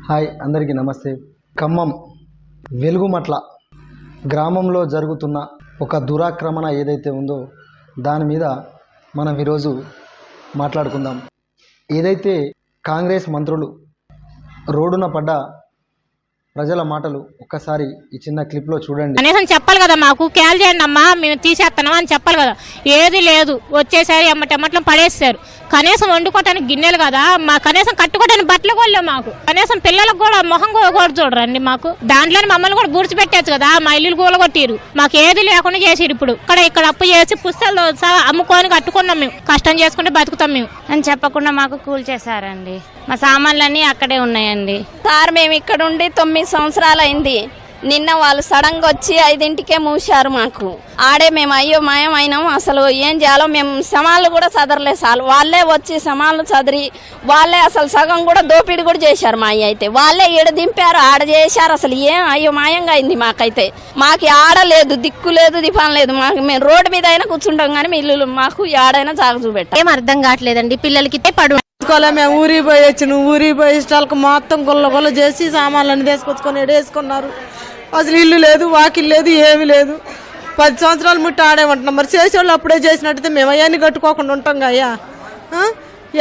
Hi అందరికీ నమస్తే. ఖమ్మం వెలుగుమట్ల గ్రామంలో జరుగుతున్న ఒక దురాక్రమణ ఏదైతే ఉందో దాని మీద మనం ఈరోజు మాట్లాడుకుందాం. ఏదైతే కాంగ్రెస్ మంత్రులు రోడ్డున పడ్డ ప్రజల మాటలు ఒక్కసారి ఈ చిన్న క్లిప్లో చూడండి. కనీసం చెప్పాలి కదా, మాకు క్యాల్ చేయండి అమ్మా, మేము తీసేస్తున్నాం అని చెప్పాలి కదా. ఏది లేదు, వచ్చేసారి ఎమ్మటెమ్మట్లో పడేస్తారు. కనీసం వండుకోవటానికి గిన్నెలు కదా, మా కనీసం కట్టుకోవడానికి బట్టలు కూడా మాకు. కనీసం పిల్లలకు కూడా మొహం కూడా చూడరండి మాకు. దాంట్లోనే మమ్మల్ని కూడా బూడ్చిపెట్టచ్చు కదా, మా ఇల్లు కూలగొట్టిరు. మాకు ఏది లేకుండా చేసిరు. ఇప్పుడు ఇక్కడ అప్పు చేసి పుస్తకాలు అమ్ముకొని కట్టుకున్నాం. మేము కష్టం చేసుకుంటే బతుకుతాం మేము అని చెప్పకుండా మాకు కూల్చేశారండి. మా సామాన్లన్నీ అక్కడే ఉన్నాయండి. సార్ మేము ఇక్కడ ఉండి 9 సంవత్సరాలు అయింది. నిన్న వాళ్ళు సడన్ గా వచ్చి 5ంటికే మూసారు. మాకు ఆడే మేము అయ్యో మాయం అయినాం. అసలు ఏం చేయాలో మేము సమాలు కూడా చదరలేదు సార్. వాళ్ళే వచ్చి సమాలు చదిరి వాళ్ళే అసలు సగం కూడా దోపిడీ కూడా చేశారు. మా అయితే వాళ్ళే ఈడ దింపారు, ఆడ చేశారు. అసలు ఏం అయ్యో మాయంగా అయింది మాకైతే. మాకు ఆడలేదు, దిక్కు లేదు, దిఫాన్ లేదు. మాకు మేము రోడ్డు మీద అయినా కూర్చుంటాం కానీ మీ ఇల్లు మాకు ఆడైనా జాగ చూపెట్టాం. ఏం అర్థం కావట్లేదండి. పిల్లలకి పడు మేము ఊరికి పోయి వచ్చిన ఊరికి పోయి ఇష్టాలకు మొత్తం గొల్ల చేసి సామాన్లన్నీ తీసుకొచ్చుకొని వేసుకున్నారు. అసలు ఇల్లు లేదు, వాకిల్ లేదు, ఏమి లేదు. 10 సంవత్సరాలు ముట్టి ఆడేమంటున్నాం. మరి చేసేవాళ్ళు అప్పుడే చేసినట్టయితే మేము అవన్నీ కట్టుకోకుండా ఉంటాం అయ్యా.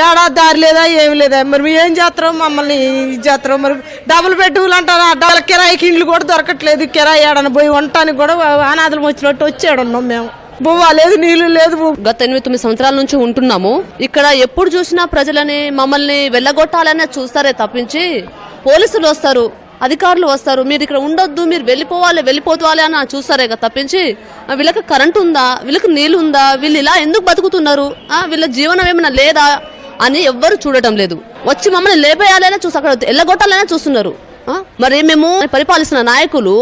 ఏడాది దారి లేదా, ఏమి లేదా. మరి మేము ఏం చేస్తాం, మమ్మల్ని చేస్తాం. మరి డబుల్ బెడ్రూమ్లు అంటారా, డబుల్ కిరాయికి ఇండ్లు కూడా దొరకట్లేదు. కిరాయి ఏడని పోయి ఉండటానికి కూడా అనాథలు వచ్చినట్టు వచ్చాడున్నాం మేము. బువ్వ లేదు, నీళ్లు లేదు. గత 8-9 సంవత్సరాల నుంచి ఉంటున్నాము ఇక్కడ. ఎప్పుడు చూసినా ప్రజలని మమ్మల్ని వెళ్ళగొట్టాలనే చూస్తారే తప్పించి, పోలీసులు వస్తారు, అధికారులు వస్తారు, మీరు ఇక్కడ ఉండొద్దు, మీరు వెళ్ళిపోవాలి అని చూస్తారే తప్పించి, వీళ్ళకి కరెంట్ ఉందా, వీళ్ళకి నీళ్ళు ఉందా, వీళ్ళు ఇలా ఎందుకు బతుకుతున్నారు, వీళ్ళ జీవనం ఏమైనా లేదా అని ఎవ్వరు చూడటం లేదు. వచ్చి మమ్మల్ని లేపేయాలనే అక్కడ వెళ్ళగొట్టాలనే చూస్తున్నారు. మరి మేము పరిపాలిస్తున్న నాయకులు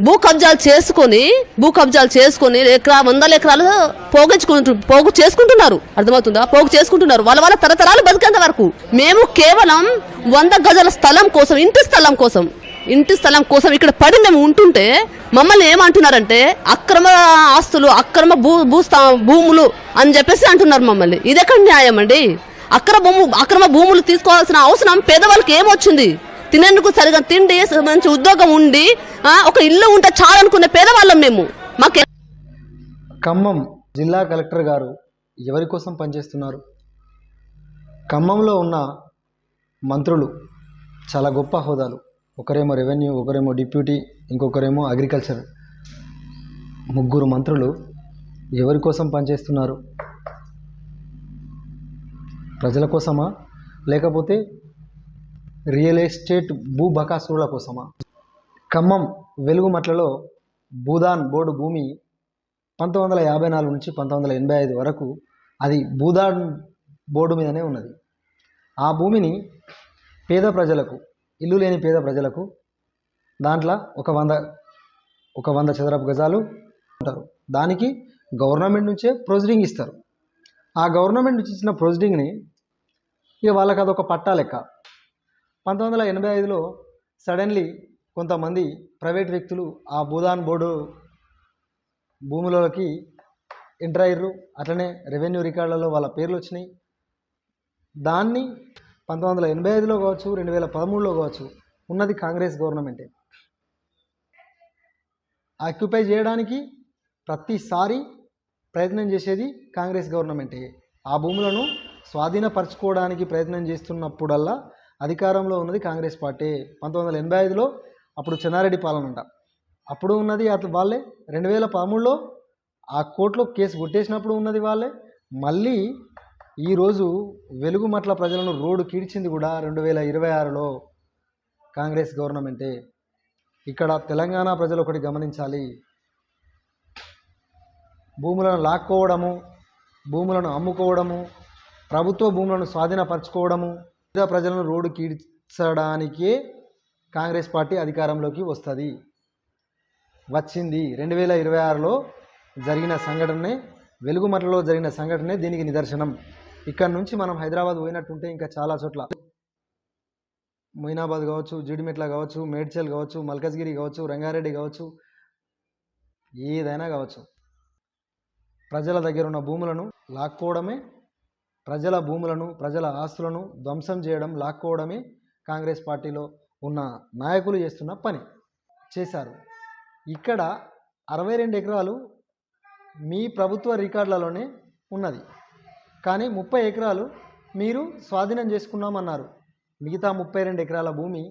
భూ కబ్జాలు చేసుకొని 100 ఎకరాలు పోగు చేసుకుంటున్నారు. అర్థమవుతుందా? పోగు చేసుకుంటున్నారు. వాళ్ళ తరతరాలు బతికేంత వరకు. మేము కేవలం 100 గజాల స్థలం కోసం, ఇంటి స్థలం కోసం ఇక్కడ పడి మేము ఉంటుంటే మమ్మల్ని ఏమంటున్నారంటే అక్రమ ఆస్తులు, అక్రమ భూములు అని చెప్పేసి అంటున్నారు మమ్మల్ని. ఇదెక్కడ న్యాయం అండి? అక్రమ భూములు తీసుకోవాల్సిన అవసరం పేదవాళ్ళకి ఏమొచ్చింది? తినేందుకు సరిగా తిండి, మంచి ఉద్యోగం ఉండి ఒక ఇల్లు ఉంటే చాలనుకునే పేదవాళ్ళం మేము. మాకు ఖమ్మం జిల్లా కలెక్టర్ గారు ఎవరి కోసం పనిచేస్తున్నారు? ఖమ్మంలో ఉన్న మంత్రులు చాలా గొప్ప హోదాలు. ఒకరేమో రెవెన్యూ, ఒకరేమో డిప్యూటీ, ఇంకొకరేమో అగ్రికల్చర్. 3 మంత్రులు ఎవరి కోసం పనిచేస్తున్నారు? ప్రజల కోసమా, లేకపోతే రియల్ ఎస్టేట్ భూబకాసురుల కోసమా? ఖమ్మం వెలుగుమట్లలో భూదాన్ బోర్డు భూమి 1954 నుంచి 1985 వరకు అది భూదాన్ బోర్డు మీదనే ఉన్నది. ఆ భూమిని పేద ప్రజలకు, ఇల్లు లేని పేద ప్రజలకు, దాంట్లో ఒక 100 చదరపు గజాలు ఉంటారు. దానికి గవర్నమెంట్ నుంచే ప్రొసీడింగ్ ఇస్తారు. ఆ గవర్నమెంట్ నుంచి ఇచ్చిన ప్రొసీడింగ్ని ఇక వాళ్ళకి అదొక పట్టా లెక్క. 1985లో సడన్లీ కొంతమంది ప్రైవేట్ వ్యక్తులు ఆ భూదాన్ బోర్డు భూములలోకి ఎంటర్ అయ్యారు. అట్లనే రెవెన్యూ రికార్డులలో వాళ్ళ పేర్లు వచ్చినాయి. దాన్ని 1985లో కావచ్చు, 2013లో కావచ్చు, ఉన్నది కాంగ్రెస్ గవర్నమెంటే. ఆక్యుపై చేయడానికి ప్రతిసారి ప్రయత్నం చేసేది కాంగ్రెస్ గవర్నమెంటే. ఆ భూములను స్వాధీనపరచుకోవడానికి ప్రయత్నం చేస్తున్నప్పుడల్లా అధికారంలో ఉన్నది కాంగ్రెస్ పార్టీ. 1985లో అప్పుడు చెన్నారెడ్డి పాలన అంట, అప్పుడు ఉన్నది అట్లా వాళ్ళే. 2013లో ఆ కోర్టులో కేసు కొట్టేసినప్పుడు ఉన్నది వాళ్ళే. మళ్ళీ ఈరోజు వెలుగుమట్ల ప్రజలను రోడ్డు కీడ్చింది కూడా 2026లో కాంగ్రెస్ గవర్నమెంటే. ఇక్కడ తెలంగాణ ప్రజలు ఒకటి గమనించాలి. భూములను లాక్కోవడము, భూములను అమ్ముకోవడము, ప్రభుత్వ భూములను స్వాధీనపరచుకోవడము, పేద ప్రజలను రోడ్డు కీడ్చడానికే కాంగ్రెస్ పార్టీ అధికారంలోకి వచ్చింది. 2026లో జరిగిన సంఘటనే, వెలుగుమట్లలో జరిగిన సంఘటనే దీనికి నిదర్శనం. ఇక్కడ నుంచి మనం హైదరాబాద్ పోయినట్టుంటే ఇంకా చాలా చోట్ల, మొయినాబాద్ కావచ్చు, జీడిమెట్ల కావచ్చు, మేడ్చల్ కావచ్చు, మల్కజ్గిరి కావచ్చు, రంగారెడ్డి కావచ్చు, ఏదైనా కావచ్చు, ప్రజల దగ్గర ఉన్న భూములను లాక్కోవడమే, ప్రజల భూములను, ప్రజల ఆస్తులను ధ్వంసం చేయడం, లాక్కోవడమే కాంగ్రెస్ పార్టీలో ఉన్న నాయకులు చేస్తున్న పని చేశారు. ఇక్కడ 62 ఎకరాలు మీ ప్రభుత్వ రికార్డులలోనే ఉన్నది, కానీ 30 ఎకరాలు మీరు స్వాధీనం చేసుకున్నామన్నారు. మిగతా 32 ఎకరాల భూమి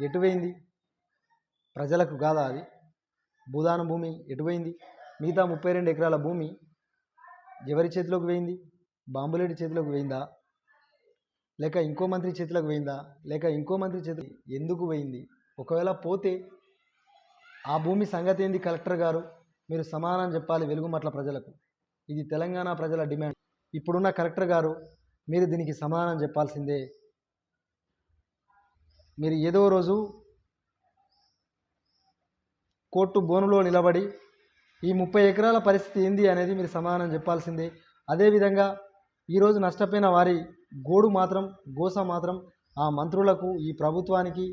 ఎటువైంది? ప్రజలకు కాదా అది? భూదాన భూమి ఎటువైంది? మిగతా 32 ఎకరాల భూమి ఎవరి చేతిలోకి పోయింది? బాంబులేడి చేతిలోకి పోయిందా, లేక ఇంకో మంత్రి చేతిలోకి పోయిందా, లేక ఇంకో మంత్రి చేతి ఎందుకు పోయింది? ఒకవేళ పోతే ఆ భూమి సంగతి ఏంది? కలెక్టర్ గారు మీరు సమాధానం చెప్పాలి వెలుగుమట్ల ప్రజలకు. ఇది తెలంగాణ ప్రజల డిమాండ్. ఇప్పుడున్న కలెక్టర్ గారు మీరు దీనికి సమాధానం చెప్పాల్సిందే. మీరు ఏదో రోజు కోర్టు బోనులో నిలబడి ఈ 30 ఎకరాల పరిస్థితి ఏంది అనేది మీరు సమాధానం చెప్పాల్సిందే. అదేవిధంగా ఈరోజు నష్టపోయిన వారి గోస మాత్రం ఆ మంత్రులకు, ఈ ప్రభుత్వానికి,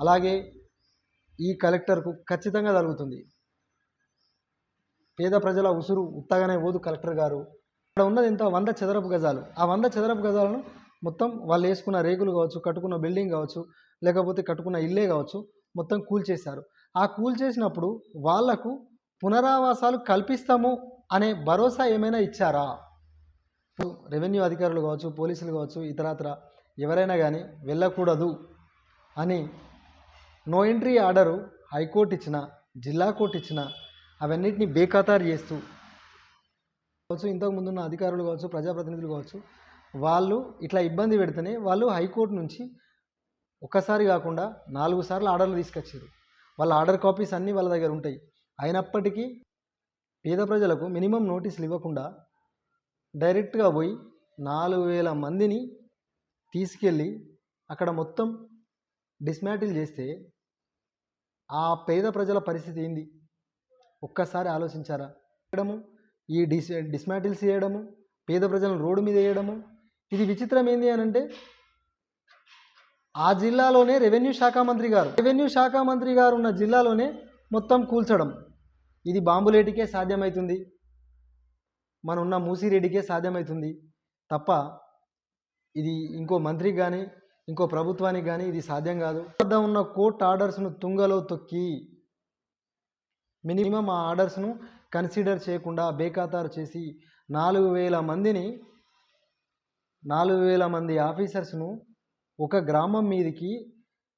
అలాగే ఈ కలెక్టర్కు ఖచ్చితంగా జరుగుతుంది. పేద ప్రజల ఉసురు ఉత్తగానే పోదు కలెక్టర్ గారు. ఇక్కడ ఉన్నది ఎంత? 100 చదరపు గజాలు. ఆ 100 చదరపు గజాలను మొత్తం వాళ్ళు వేసుకున్న రేకులు కావచ్చు, కట్టుకున్న బిల్డింగ్ కావచ్చు, లేకపోతే కట్టుకున్న ఇల్లే కావచ్చు, మొత్తం కూల్చేశారు. ఆ కూల్చేసినప్పుడు వాళ్లకు పునరావాసాలు కల్పిస్తాము అనే భరోసా ఏమైనా ఇచ్చారా? రెవెన్యూ అధికారులు కావచ్చు, పోలీసులు కావచ్చు, ఇతరత్ర ఎవరైనా కానీ వెళ్ళకూడదు అని నో ఎంట్రీ ఆర్డరు హైకోర్టు ఇచ్చిన, జిల్లా కోర్టు ఇచ్చిన, అవన్నిటిని బేఖాతారు చేస్తూ కావచ్చు, ఇంతకు ముందున్న అధికారులు కావచ్చు, ప్రజాప్రతినిధులు కావచ్చు, వాళ్ళు ఇట్లా ఇబ్బంది పెడితేనే వాళ్ళు హైకోర్టు నుంచి ఒక్కసారి కాకుండా 4 సార్లు ఆర్డర్లు తీసుకొచ్చారు. వాళ్ళ ఆర్డర్ కాపీస్ అన్నీ వాళ్ళ దగ్గర ఉంటాయి. అయినప్పటికీ పేద ప్రజలకు మినిమం నోటీసులు ఇవ్వకుండా డైరెక్ట్గా పోయి 4000 మందిని తీసుకెళ్ళి అక్కడ మొత్తం డిస్మాంటిల్ చేస్తే ఆ పేద ప్రజల పరిస్థితి ఏంది? ఒక్కసారి ఆలోచించారా? ఈ డిస్మాంటిల్స్ చేయడము, పేద ప్రజలను రోడ్డు మీద వేయడము, ఇది విచిత్రం ఏంది అని అంటే ఆ జిల్లాలోనే రెవెన్యూ శాఖ మంత్రి గారు ఉన్న జిల్లాలోనే మొత్తం కూల్చడం. ఇది బాంబులేటికే సాధ్యమవుతుంది, మన ఉన్న మూసిరెడ్డికే సాధ్యమవుతుంది తప్ప ఇది ఇంకో మంత్రికి కానీ ఇంకో ప్రభుత్వానికి కానీ ఇది సాధ్యం కాదు. వద్ద ఉన్న కోర్టు ఆర్డర్స్ను తుంగలో తొక్కి మినిమం ఆ ఆర్డర్స్ను కన్సిడర్ చేయకుండా బేఖాతారు చేసి 4000 మంది ఆఫీసర్స్ను ఒక గ్రామం మీదకి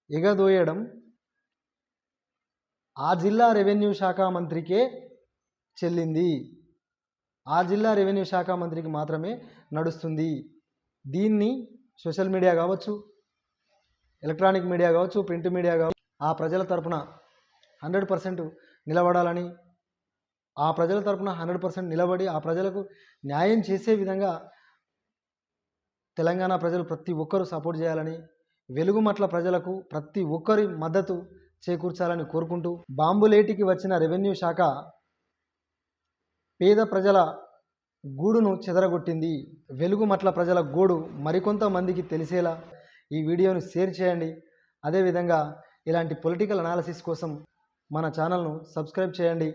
ఎగదోయడం ఆ జిల్లా రెవెన్యూ శాఖ మంత్రికే చెల్లింది. ఆ జిల్లా రెవెన్యూ శాఖ మంత్రికి మాత్రమే నడుస్తుంది. దీన్ని సోషల్ మీడియా కావచ్చు, ఎలక్ట్రానిక్ మీడియా కావచ్చు, ప్రింట్ మీడియా కావచ్చు, ఆ ప్రజల తరపున 100% నిలబడాలని, ఆ ప్రజల తరపున 100% నిలబడి ఆ ప్రజలకు న్యాయం చేసే విధంగా తెలంగాణ ప్రజలు ప్రతి ఒక్కరూ సపోర్ట్ చేయాలని, వెలుగుమట్ల ప్రజలకు ప్రతి ఒక్కరి మద్దతు చేకూర్చాలని కోరుకుంటూ, బాంబులేటికి వచ్చిన రెవెన్యూ శాఖ పేద ప్రజల గూడును చెదరగొట్టింది. వెలుగుమట్ల ప్రజల గోడు మరికొంతమందికి తెలిసేలా ఈ వీడియోను షేర్ చేయండి. అదేవిధంగా ఇలాంటి పొలిటికల్ అనాలిసిస్ కోసం మన ఛానల్ను సబ్స్క్రైబ్ చేయండి.